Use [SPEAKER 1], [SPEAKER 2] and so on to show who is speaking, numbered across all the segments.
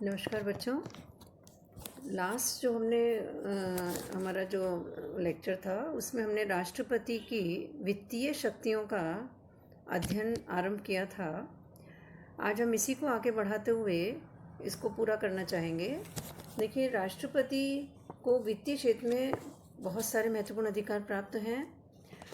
[SPEAKER 1] नमस्कार बच्चों। लास्ट जो हमने हमारा जो लेक्चर था उसमें हमने राष्ट्रपति की वित्तीय शक्तियों का अध्ययन आरंभ किया था। आज हम इसी को आगे बढ़ाते हुए इसको पूरा करना चाहेंगे। देखिए, राष्ट्रपति को वित्तीय क्षेत्र में बहुत सारे महत्वपूर्ण अधिकार प्राप्त हैं।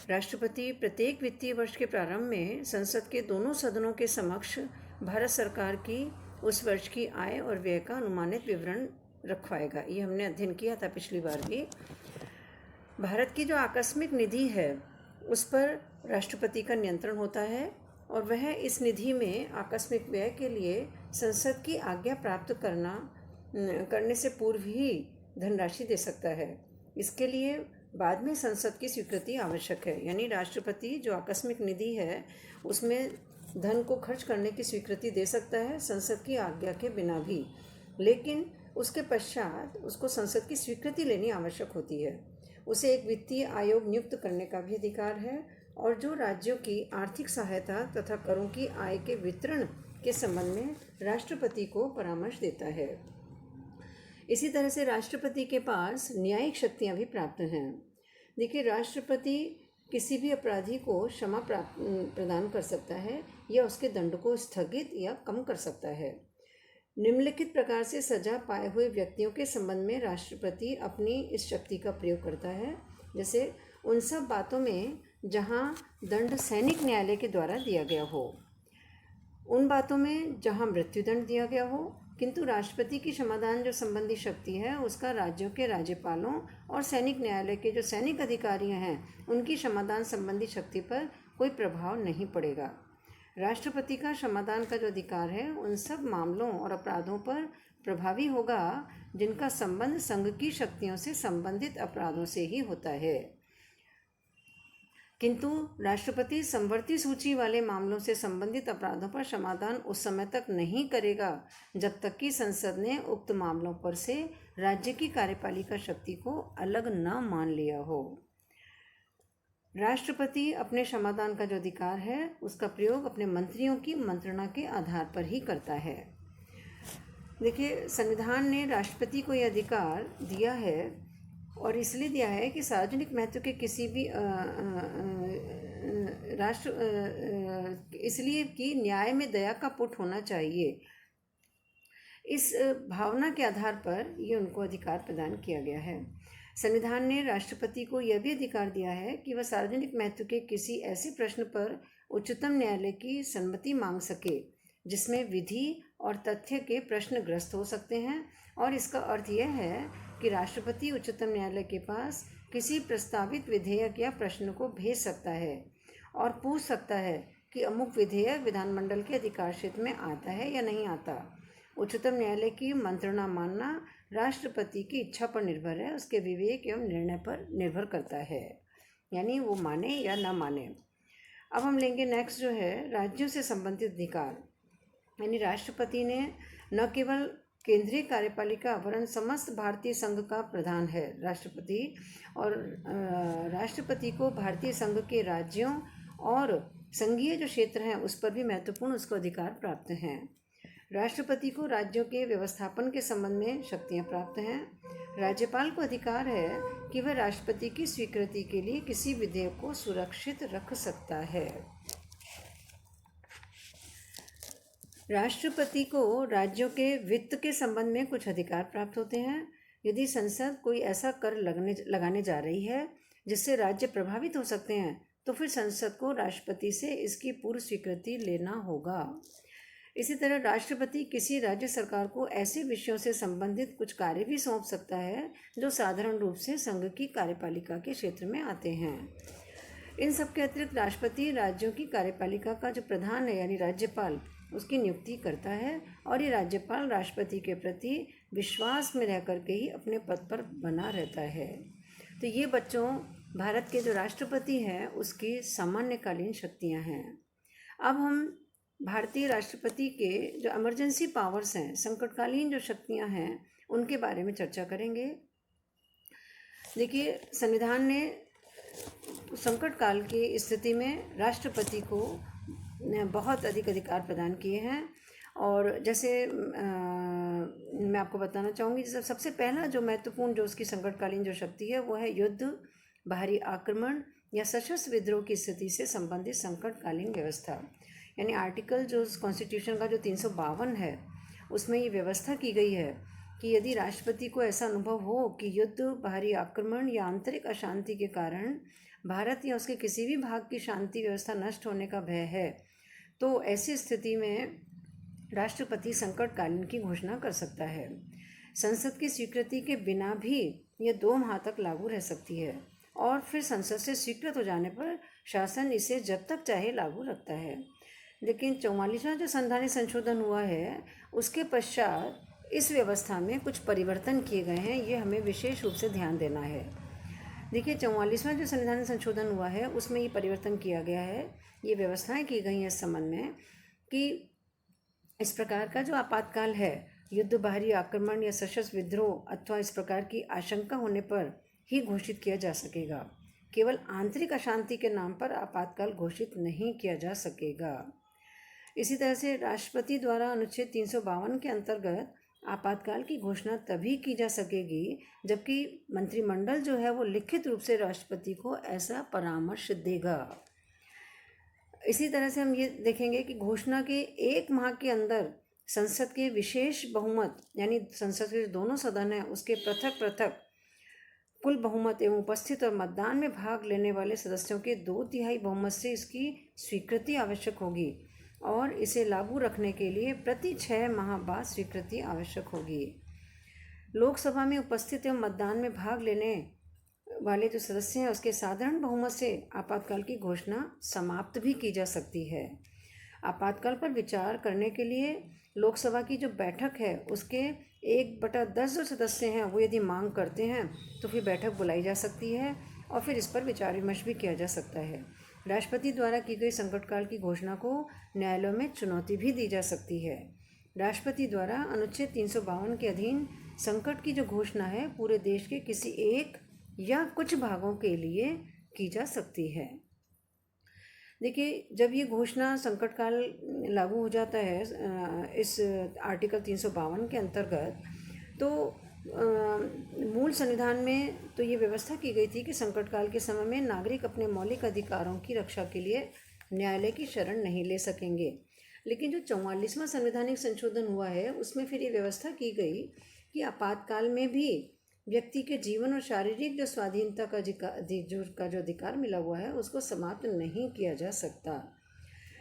[SPEAKER 1] राष्ट्रपति प्रत्येक वित्तीय वर्ष के प्रारंभ में संसद के दोनों सदनों के समक्ष भारत सरकार की उस वर्ष की आय और व्यय का अनुमानित विवरण रखवाएगा। ये हमने अध्ययन किया था पिछली बार भी। भारत की जो आकस्मिक निधि है उस पर राष्ट्रपति का नियंत्रण होता है और वह इस निधि में आकस्मिक व्यय के लिए संसद की आज्ञा प्राप्त करने से पूर्व ही धनराशि दे सकता है। इसके लिए बाद में संसद की स्वीकृति आवश्यक है। यानी राष्ट्रपति जो आकस्मिक निधि है उसमें धन को खर्च करने की स्वीकृति दे सकता है संसद की आज्ञा के बिना भी, लेकिन उसके पश्चात उसको संसद की स्वीकृति लेनी आवश्यक होती है। उसे एक वित्तीय आयोग नियुक्त करने का भी अधिकार है और जो राज्यों की आर्थिक सहायता तथा करों की आय के वितरण के संबंध में राष्ट्रपति को परामर्श देता है। इसी तरह से राष्ट्रपति के पास न्यायिक शक्तियाँ भी प्राप्त हैं। देखिए, राष्ट्रपति किसी भी अपराधी को क्षमा प्रदान कर सकता है या उसके दंड को स्थगित या कम कर सकता है। निम्नलिखित प्रकार से सजा पाए हुए व्यक्तियों के संबंध में राष्ट्रपति अपनी इस शक्ति का प्रयोग करता है। जैसे उन सब बातों में जहां दंड सैनिक न्यायालय के द्वारा दिया गया हो, उन बातों में जहां मृत्युदंड दिया गया हो, किंतु राष्ट्रपति की क्षमादान जो संबंधी शक्ति है उसका राज्यों के राज्यपालों और सैनिक न्यायालय के जो सैनिक अधिकारी हैं उनकी क्षमादान संबंधी शक्ति पर कोई प्रभाव नहीं पड़ेगा। राष्ट्रपति का क्षमादान का जो अधिकार है उन सब मामलों और अपराधों पर प्रभावी होगा जिनका संबंध संघ की शक्तियों से संबंधित अपराधों से ही होता है। किंतु राष्ट्रपति समवर्ती सूची वाले मामलों से संबंधित अपराधों पर क्षमादान उस समय तक नहीं करेगा जब तक कि संसद ने उक्त मामलों पर से राज्य की कार्यपालिका शक्ति को अलग न मान लिया हो। राष्ट्रपति अपने क्षमादान का जो अधिकार है उसका प्रयोग अपने मंत्रियों की मंत्रणा के आधार पर ही करता है। देखिए, संविधान ने राष्ट्रपति को यह अधिकार दिया है और इसलिए दिया है कि सार्वजनिक महत्व के किसी भी इसलिए कि न्याय में दया का पुट होना चाहिए। इस भावना के आधार पर ये उनको अधिकार प्रदान किया गया है। संविधान ने राष्ट्रपति को यह भी अधिकार दिया है कि वह सार्वजनिक महत्व के किसी ऐसे प्रश्न पर उच्चतम न्यायालय की सम्मति मांग सके जिसमें विधि और तथ्य के प्रश्नग्रस्त हो सकते हैं, और इसका अर्थ यह है कि राष्ट्रपति उच्चतम न्यायालय के पास किसी प्रस्तावित विधेयक या प्रश्न को भेज सकता है और पूछ सकता है कि अमुक विधेयक विधानमंडल के अधिकार क्षेत्र में आता है या नहीं आता। उच्चतम न्यायालय की मंत्रणा मानना राष्ट्रपति की इच्छा पर निर्भर है, उसके विवेक एवं निर्णय पर निर्भर करता है, यानी वो माने या न माने। अब हम लेंगे नेक्स्ट जो है राज्यों से संबंधित अधिकार। यानी राष्ट्रपति ने न केवल केंद्रीय कार्यपालिका वरन समस्त भारतीय संघ का प्रधान है राष्ट्रपति, और राष्ट्रपति को भारतीय संघ के राज्यों और संघीय जो क्षेत्र हैं उस पर भी महत्वपूर्ण उसको अधिकार प्राप्त हैं। राष्ट्रपति को राज्यों के व्यवस्थापन के संबंध में शक्तियां प्राप्त हैं। राज्यपाल को अधिकार है कि वह राष्ट्रपति की स्वीकृति के लिए किसी विधेयक को सुरक्षित रख सकता है। राष्ट्रपति को राज्यों के वित्त के संबंध में कुछ अधिकार प्राप्त होते हैं। यदि संसद कोई ऐसा कर लगाने जा रही है जिससे राज्य प्रभावित हो सकते हैं तो फिर संसद को राष्ट्रपति से इसकी पूर्व स्वीकृति लेना होगा। इसी तरह राष्ट्रपति किसी राज्य सरकार को ऐसे विषयों से संबंधित कुछ कार्य भी सौंप सकता है जो साधारण रूप से संघ की कार्यपालिका के क्षेत्र में आते हैं। इन सब के अतिरिक्त राष्ट्रपति राज्यों की कार्यपालिका का जो प्रधान है यानी राज्यपाल उसकी नियुक्ति करता है, और ये राज्यपाल राष्ट्रपति के प्रति विश्वास में रह करके ही अपने पद पर बना रहता है। तो ये बच्चों भारत के जो राष्ट्रपति हैं उसकी सामान्यकालीन शक्तियाँ हैं। अब हम भारतीय राष्ट्रपति के जो इमरजेंसी पावर्स हैं, संकटकालीन जो शक्तियाँ हैं, उनके बारे में चर्चा करेंगे। देखिए, संविधान ने संकट काल की स्थिति में राष्ट्रपति को बहुत अधिक अधिकार प्रदान किए हैं, और जैसे मैं आपको बताना चाहूँगी। सबसे पहला जो महत्वपूर्ण जो उसकी संकटकालीन जो शक्ति है वो है युद्ध, बाहरी आक्रमण या सशस्त्र विद्रोह की स्थिति से संबंधित संकटकालीन व्यवस्था। यानी आर्टिकल जो कॉन्स्टिट्यूशन का जो 352 है उसमें ये व्यवस्था की गई है कि यदि राष्ट्रपति को ऐसा अनुभव हो कि युद्ध, बाहरी आक्रमण या आंतरिक अशांति के कारण भारत या उसके किसी भी भाग की शांति व्यवस्था नष्ट होने का भय है, तो ऐसी स्थिति में राष्ट्रपति संकटकालीन की घोषणा कर सकता है। संसद की स्वीकृति के बिना भी ये 2 माह तक लागू रह सकती है और फिर संसद से स्वीकृत हो जाने पर शासन इसे जब तक चाहे लागू रखता है। लेकिन 44वां जो संवैधानिक संशोधन हुआ है उसके पश्चात इस व्यवस्था में कुछ परिवर्तन किए गए हैं, ये हमें विशेष रूप से ध्यान देना है। देखिए, 44वां जो संवैधानिक संशोधन हुआ है उसमें ये परिवर्तन किया गया है, ये व्यवस्थाएं की गई हैं इस संबंध में कि इस प्रकार का जो आपातकाल है, युद्ध, बाहरी आक्रमण या सशस्त्र विद्रोह अथवा इस प्रकार की आशंका होने पर ही घोषित किया जा सकेगा। केवल आंतरिक अशांति के नाम पर आपातकाल घोषित नहीं किया जा सकेगा। इसी तरह से राष्ट्रपति द्वारा अनुच्छेद 352 के अंतर्गत आपातकाल की घोषणा तभी की जा सकेगी जबकि मंत्रिमंडल जो है वो लिखित रूप से राष्ट्रपति को ऐसा परामर्श देगा। इसी तरह से हम ये देखेंगे कि घोषणा के 1 माह के अंदर संसद के विशेष बहुमत यानी संसद के जो दोनों सदन हैं उसके पृथक पृथक कुल बहुमत एवं उपस्थित और मतदान में भाग लेने वाले सदस्यों के 2/3 बहुमत से इसकी स्वीकृति आवश्यक होगी और इसे लागू रखने के लिए प्रति 6 माह बाद स्वीकृति आवश्यक होगी। लोकसभा में उपस्थित एवं मतदान में भाग लेने वाले जो सदस्य हैं उसके साधारण बहुमत से आपातकाल की घोषणा समाप्त भी की जा सकती है। आपातकाल पर विचार करने के लिए लोकसभा की जो बैठक है उसके 1/10 जो सदस्य हैं वो यदि मांग करते हैं तो फिर बैठक बुलाई जा सकती है और फिर इस पर विचार विमर्श भी किया जा सकता है। राष्ट्रपति द्वारा की गई संकटकाल की घोषणा को न्यायालयों में चुनौती भी दी जा सकती है। राष्ट्रपति द्वारा अनुच्छेद 352 के अधीन संकट की जो घोषणा है पूरे देश के किसी एक या कुछ भागों के लिए की जा सकती है। देखिए, जब ये घोषणा संकटकाल लागू हो जाता है इस आर्टिकल 352 के अंतर्गत, तो मूल संविधान में तो ये व्यवस्था की गई थी कि संकटकाल के समय में नागरिक अपने मौलिक अधिकारों की रक्षा के लिए न्यायालय की शरण नहीं ले सकेंगे। लेकिन जो 44वां संवैधानिक संशोधन हुआ है उसमें फिर ये व्यवस्था की गई कि आपातकाल में भी व्यक्ति के जीवन और शारीरिक जो स्वाधीनता का जो अधिकार मिला हुआ है उसको समाप्त नहीं किया जा सकता।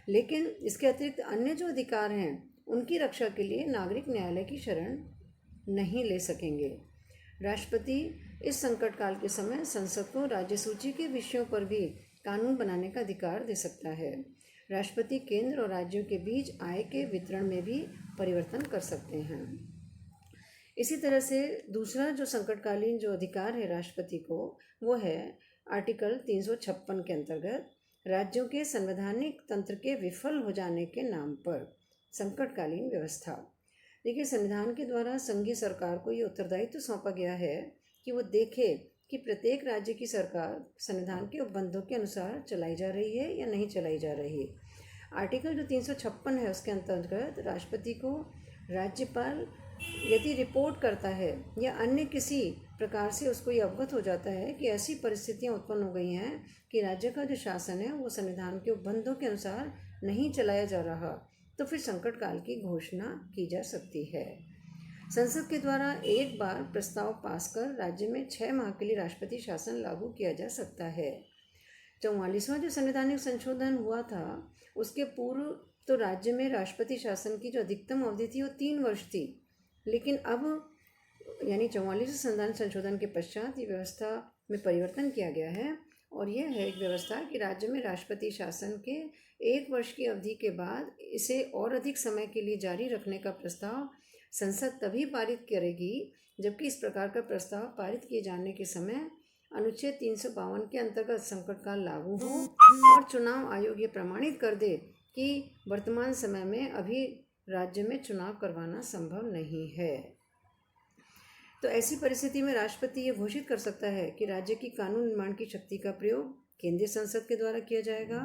[SPEAKER 1] लेकिन इसके अतिरिक्त अन्य जो अधिकार हैं उनकी रक्षा के लिए नागरिक न्यायालय की शरण नहीं ले सकेंगे। राष्ट्रपति इस संकट काल के समय संसद को राज्य सूची के विषयों पर भी कानून बनाने का अधिकार दे सकता है। राष्ट्रपति केंद्र और राज्यों के बीच आय के वितरण में भी परिवर्तन कर सकते हैं। इसी तरह से दूसरा जो संकटकालीन जो अधिकार है राष्ट्रपति को वो है आर्टिकल 356 के अंतर्गत राज्यों के संवैधानिक तंत्र के विफल हो जाने के नाम पर संकटकालीन व्यवस्था। देखिए, संविधान के द्वारा संघीय सरकार को ये उत्तरदायित्व सौंपा गया है कि वो देखे कि प्रत्येक राज्य की सरकार संविधान के उपबंधों के अनुसार चलाई जा रही है या नहीं चलाई जा रही है। आर्टिकल जो 356 है उसके अंतर्गत राष्ट्रपति को राज्यपाल यदि रिपोर्ट करता है या अन्य किसी प्रकार से उसको ये अवगत हो जाता है कि ऐसी परिस्थितियां उत्पन्न हो गई हैं कि राज्य का जो शासन है वो संविधान के उपबंधों के अनुसार नहीं चलाया जा रहा, तो फिर संकट काल की घोषणा की जा सकती है। संसद के द्वारा एक बार प्रस्ताव पास कर राज्य में 6 माह के लिए राष्ट्रपति शासन लागू किया जा सकता है। 44वां जो संवैधानिक संशोधन हुआ था उसके पूर्व तो राज्य में राष्ट्रपति शासन की जो अधिकतम अवधि थी वो 3 वर्ष थी, लेकिन अब यानी 44वें संविधान संशोधन के पश्चात ये व्यवस्था में परिवर्तन किया गया है और यह है एक व्यवस्था कि राज्य में राष्ट्रपति शासन के 1 वर्ष की अवधि के बाद इसे और अधिक समय के लिए जारी रखने का प्रस्ताव संसद तभी पारित करेगी जबकि इस प्रकार का प्रस्ताव पारित किए जाने के समय अनुच्छेद 352 के अंतर्गत संकटकाल लागू हो और चुनाव आयोग ये प्रमाणित कर दे कि वर्तमान समय में अभी राज्य में चुनाव करवाना संभव नहीं है। तो ऐसी परिस्थिति में राष्ट्रपति ये घोषित कर सकता है कि राज्य की कानून निर्माण की शक्ति का प्रयोग केंद्रीय संसद के द्वारा किया जाएगा।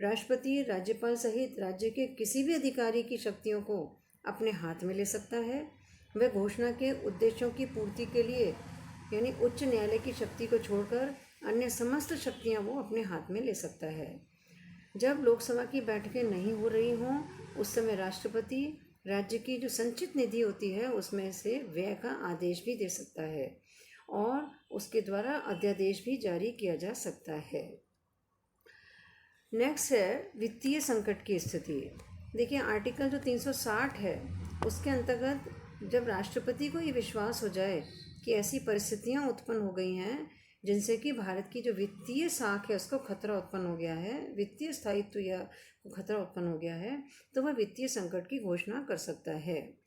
[SPEAKER 1] राष्ट्रपति राज्यपाल सहित राज्य के किसी भी अधिकारी की शक्तियों को अपने हाथ में ले सकता है वह घोषणा के उद्देश्यों की पूर्ति के लिए यानी उच्च न्यायालय की शक्ति को छोड़कर अन्य समस्त शक्तियां वो अपने हाथ में ले सकता है। जब लोकसभा की बैठकें नहीं हो रही हों उस समय राष्ट्रपति राज्य की जो संचित निधि होती है उसमें से व्यय का आदेश भी दे सकता है और उसके द्वारा अध्यादेश भी जारी किया जा सकता है। नेक्स्ट है वित्तीय संकट की स्थिति। देखिए आर्टिकल जो 360 है उसके अंतर्गत जब राष्ट्रपति को ये विश्वास हो जाए कि ऐसी परिस्थितियां उत्पन्न हो गई हैं जिनसे कि भारत की जो वित्तीय साख है उसको खतरा उत्पन्न हो गया है, वित्तीय स्थायित्व या खतरा उत्पन्न हो गया है, तो वह वित्तीय संकट की घोषणा कर सकता है।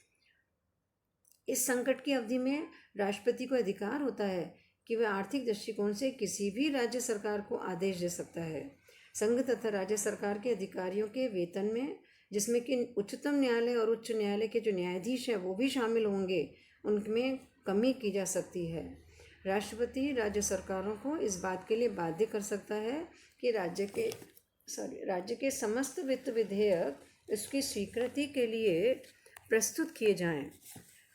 [SPEAKER 1] इस संकट की अवधि में राष्ट्रपति को अधिकार होता है कि वह आर्थिक दृष्टिकोण से किसी भी राज्य सरकार को आदेश दे सकता है। संघ तथा राज्य सरकार के अधिकारियों के वेतन में, जिसमें कि उच्चतम न्यायालय और उच्च न्यायालय के जो न्यायाधीश हैं वो भी शामिल होंगे, उनमें कमी की जा सकती है। राष्ट्रपति राज्य सरकारों को इस बात के लिए बाध्य कर सकता है कि राज्य के समस्त वित्त विधेयक इसकी स्वीकृति के लिए प्रस्तुत किए जाएं।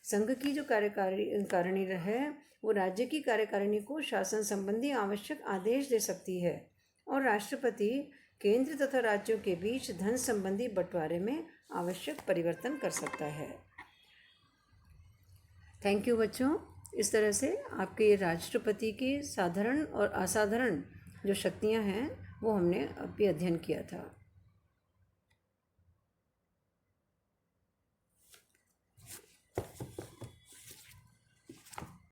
[SPEAKER 1] संघ की जो कार्यकारिणी है वो राज्य की कार्यकारिणी को शासन संबंधी आवश्यक आदेश दे सकती है और राष्ट्रपति केंद्र तथा राज्यों के बीच धन संबंधी बंटवारे में आवश्यक परिवर्तन कर सकता है। थैंक यू बच्चों। इस तरह से आपके राष्ट्रपति की साधारण और असाधारण जो शक्तियां हैं वो हमने अभी अध्ययन किया था।